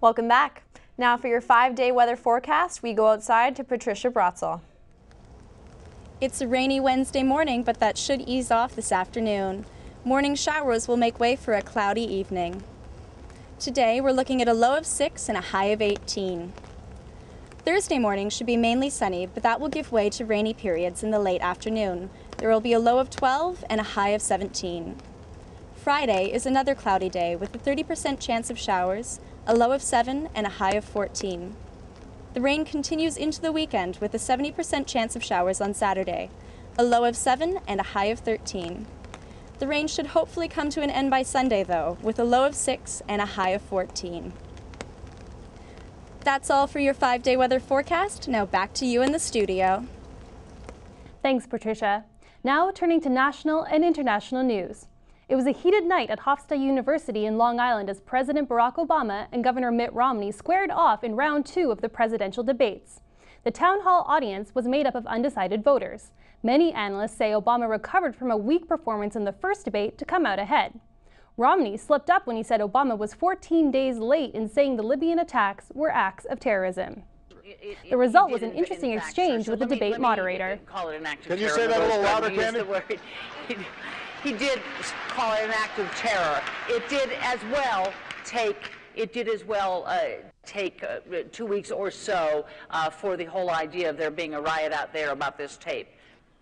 Welcome back. Now for your 5-day weather forecast, we go outside to Patricia Brotzel. It's a rainy Wednesday morning, but that should ease off this afternoon. Morning showers will make way for a cloudy evening. Today, we're looking at a low of 6 and a high of 18. Thursday morning should be mainly sunny, but that will give way to rainy periods in the late afternoon. There will be a low of 12 and a high of 17. Friday is another cloudy day with a 30% chance of showers, a low of 7 and a high of 14. The rain continues into the weekend with a 70% chance of showers on Saturday, a low of 7 and a high of 13. The rain should hopefully come to an end by Sunday, though, with a low of 6 and a high of 14. That's all for your 5-day weather forecast. Now back to you in the studio. Thanks, Patricia. Now turning to national and international news. It was a heated night at Hofstra University in Long Island as President Barack Obama and Governor Mitt Romney squared off in round 2 of the presidential debates. The town hall audience was made up of undecided voters. Many analysts say Obama recovered from a weak performance in the first debate to come out ahead. Romney slipped up when he said Obama was 14 days late in saying the Libyan attacks were acts of terrorism. The result was an interesting exchange with the debate moderator. Can you say that a little louder, Candy? He did call it an act of terror. It did as well take 2 weeks or so for the whole idea of there being a riot out there about this tape.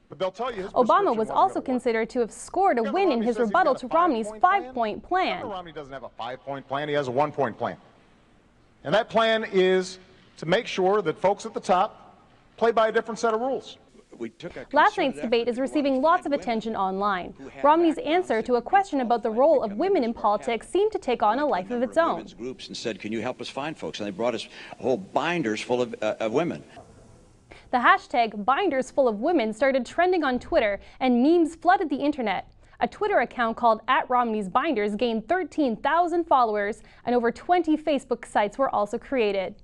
But they'll tell you Obama was also considered to have scored a win in his rebuttal to Romney's 5-point plan. Governor Romney doesn't have a 5-point plan, he has a 1-point plan. And that plan is to make sure that folks at the top play by a different set of rules. Last night's debate is receiving lots of attention online. Romney's answer to a question about the role of women in politics seemed to take on a life of its own. Groups and said, "Can you help us find folks?" And they brought us whole binders full of women. The hashtag #BindersFullOfWomen started trending on Twitter, and memes flooded the internet. A Twitter account called @Romney'sBinders gained 13,000 followers, and over 20 Facebook sites were also created.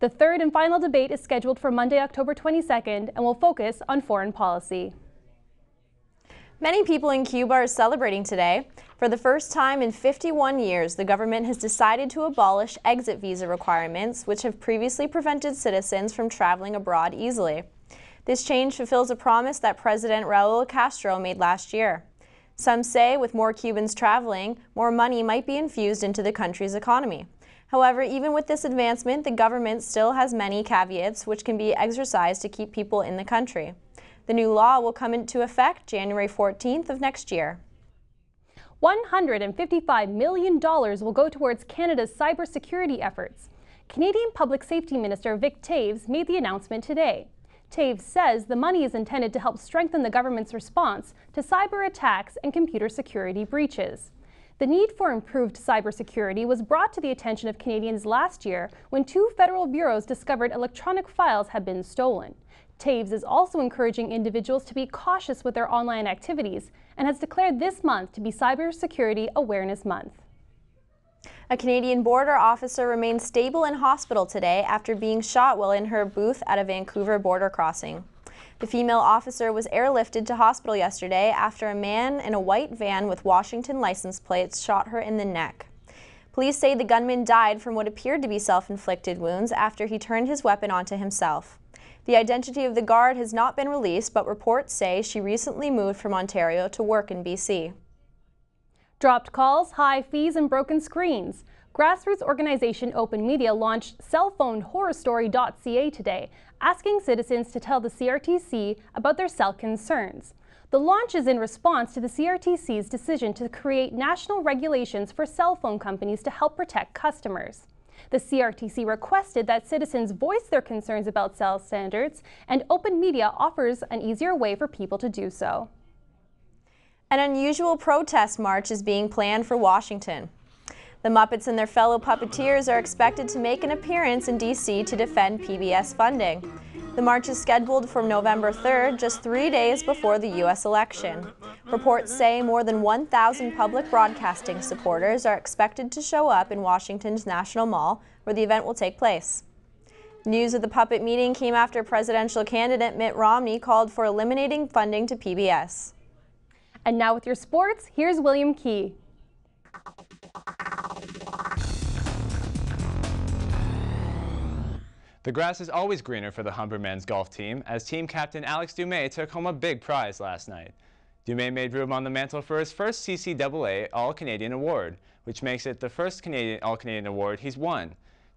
The third and final debate is scheduled for Monday, October 22nd, and will focus on foreign policy. Many people in Cuba are celebrating today. For the first time in 51 years, the government has decided to abolish exit visa requirements, which have previously prevented citizens from traveling abroad easily. This change fulfills a promise that President Raul Castro made last year. Some say with more Cubans traveling, more money might be infused into the country's economy. However, even with this advancement, the government still has many caveats which can be exercised to keep people in the country. The new law will come into effect January 14th of next year. $155 million will go towards Canada's cybersecurity efforts. Canadian Public Safety Minister Vic Taves made the announcement today. Taves says the money is intended to help strengthen the government's response to cyber attacks and computer security breaches. The need for improved cybersecurity was brought to the attention of Canadians last year when 2 federal bureaus discovered electronic files had been stolen. Taves is also encouraging individuals to be cautious with their online activities and has declared this month to be Cybersecurity Awareness Month. A Canadian border officer remained stable in hospital today after being shot while in her booth at a Vancouver border crossing. The female officer was airlifted to hospital yesterday after a man in a white van with Washington license plates shot her in the neck. Police say the gunman died from what appeared to be self-inflicted wounds after he turned his weapon onto himself. The identity of the guard has not been released, but reports say she recently moved from Ontario to work in BC. Dropped calls, high fees, and broken screens. Grassroots organization Open Media launched cellphonehorrorstory.ca today, asking citizens to tell the CRTC about their cell concerns. The launch is in response to the CRTC's decision to create national regulations for cell phone companies to help protect customers. The CRTC requested that citizens voice their concerns about cell standards, and Open Media offers an easier way for people to do so. An unusual protest march is being planned for Washington. The Muppets and their fellow puppeteers are expected to make an appearance in D.C. to defend PBS funding. The march is scheduled for November 3rd, just 3 days before the U.S. election. Reports say more than 1,000 public broadcasting supporters are expected to show up in Washington's National Mall, where the event will take place. News of the puppet meeting came after presidential candidate Mitt Romney called for eliminating funding to PBS. And now with your sports, here's William Key. The grass is always greener for the Humber men's golf team, as team captain Alex Dumais took home a big prize last night. Dumais made room on the mantle for his first CCAA All-Canadian award, which makes it the first All-Canadian award he's won.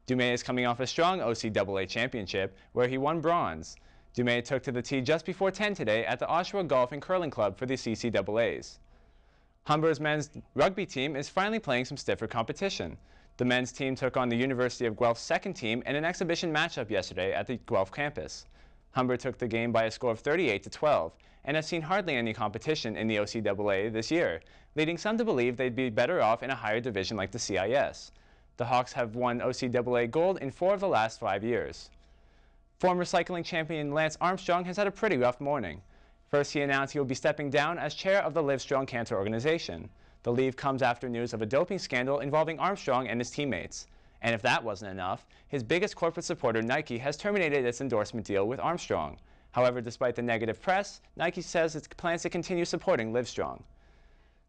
Dumais is coming off a strong OCAA championship, where he won bronze. Dumais took to the tee just before 10 today at the Oshawa Golf and Curling Club for the CCAAs. Humber's men's rugby team is finally playing some stiffer competition. The men's team took on the University of Guelph's second team in an exhibition matchup yesterday at the Guelph campus. Humber took the game by a score of 38-12 and has seen hardly any competition in the OCAA this year, leading some to believe they'd be better off in a higher division like the CIS. The Hawks have won OCAA gold in 4 of the last 5 years. Former cycling champion Lance Armstrong has had a pretty rough morning. First, he announced he will be stepping down as chair of the Livestrong Cancer organization. The leave comes after news of a doping scandal involving Armstrong and his teammates. And if that wasn't enough, his biggest corporate supporter, Nike, has terminated its endorsement deal with Armstrong. However, despite the negative press, Nike says it plans to continue supporting Livestrong.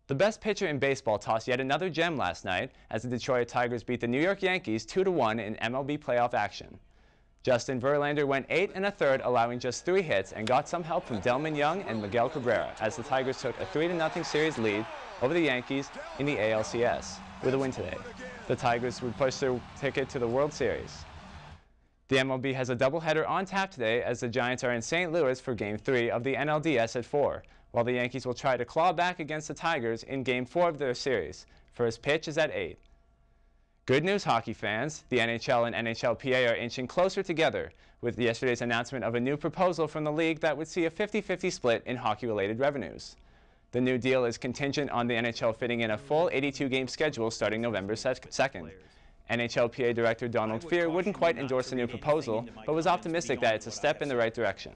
The best pitcher in baseball tossed yet another gem last night as the Detroit Tigers beat the New York Yankees 2-1 in MLB playoff action. Justin Verlander went 8 1/3, allowing just 3 hits, and got some help from Delman Young and Miguel Cabrera as the Tigers took a 3-0 series lead over the Yankees in the ALCS with a win today. The Tigers would push their ticket to the World Series. The MLB has a doubleheader on tap today as the Giants are in St. Louis for Game 3 of the NLDS at 4, while the Yankees will try to claw back against the Tigers in Game 4 of their series. First pitch is at 8. Good news, hockey fans. The NHL and NHLPA are inching closer together with yesterday's announcement of a new proposal from the league that would see a 50-50 split in hockey-related revenues. The new deal is contingent on the NHL fitting in a full 82-game schedule starting November 2nd. NHLPA Director Donald Fear wouldn't quite endorse the new proposal, but was optimistic that it's a step in the right direction.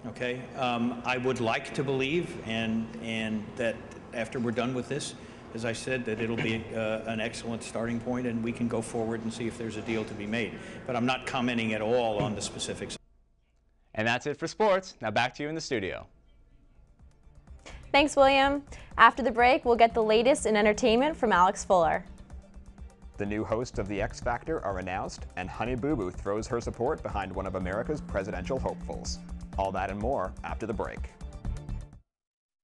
Okay, I would like to believe, and that after we're done with this, as I said, that it'll be an excellent starting point and we can go forward and see if there's a deal to be made. But I'm not commenting at all on the specifics. And that's it for sports. Now back to you in the studio. Thanks, William. After the break, we'll get the latest in entertainment from Alex Fuller. The new hosts of The X Factor are announced, and Honey Boo Boo throws her support behind one of America's presidential hopefuls. All that and more after the break.